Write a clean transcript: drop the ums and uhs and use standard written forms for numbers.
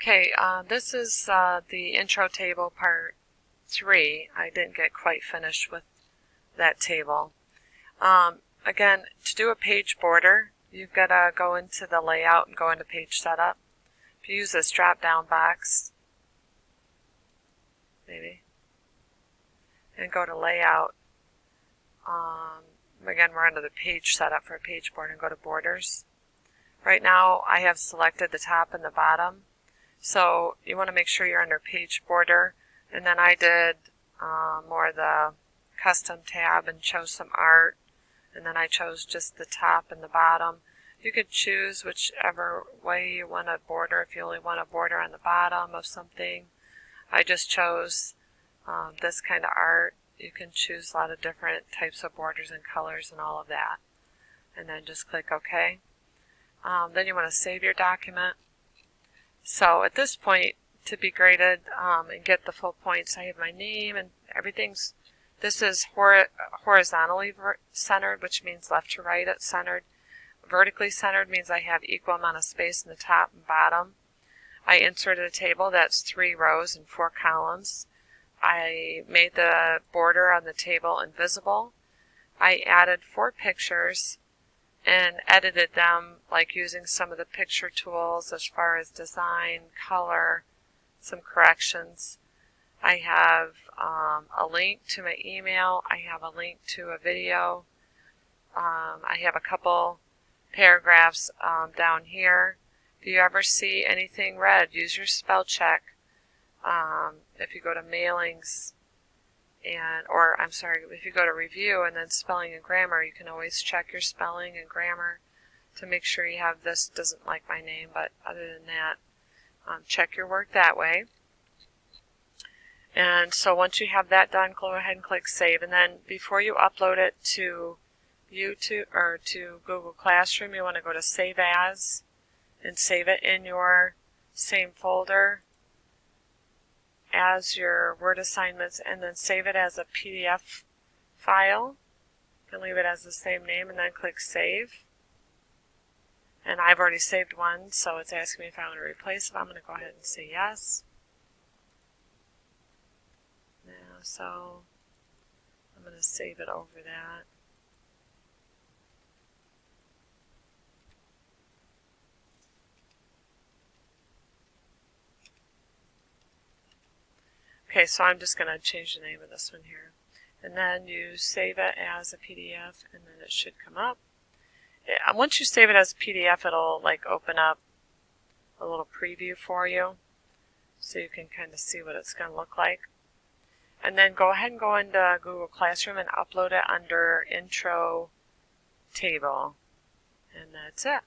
Okay, this is the intro table part 3. I didn't get quite finished with that table. Again, to do a page border, you've got to go into the layout and go into page setup. If you use this drop down box, maybe, and go to layout, again we're under the page setup for a page border, and go to borders. Right now I have selected the top and the bottom. So you want to make sure you're under page border, and then I did more of the custom tab and chose some art, and then I chose just the top and the bottom. You could choose whichever way you want to border. If you only want a border on the bottom of something, I just chose this kind of art. You can choose a lot of different types of borders and colors and all of that, and then just click OK. Then you want to save your document. So at this point, to be graded and get the full points, I have my name and everything's, this is horizontally centered, which means left to right it's centered. Vertically centered means I have equal amount of space in the top and bottom. I inserted a table that's 3 rows and 4 columns. I made the border on the table invisible. I added 4 pictures and edited them, like using some of the picture tools as far as design, color, some corrections. I have a link to my email. I have a link to a video. I have a couple paragraphs down here. If you ever see anything red, use your spell check. If you go to mailings, if you go to review and then spelling and grammar, you can always check your spelling and grammar to make sure you have this doesn't like my name, but other than that, check your work that way. And so once you have that done, go ahead and click save. And then before you upload it to YouTube or to Google Classroom, you want to go to Save As and save it in your same folder as your Word assignments, and then save it as a PDF file. You can leave it as the same name and then click Save. And I've already saved one, so it's asking me if I want to replace it. I'm going to go ahead and say yes. Now, so I'm going to save it over that. Okay, so I'm just going to change the name of this one here. And then you save it as a PDF, and then it should come up. Once you save it as a PDF, it'll like open up a little preview for you, so you can kind of see what it's going to look like. And then go ahead and go into Google Classroom and upload it under Intro Table. And that's it.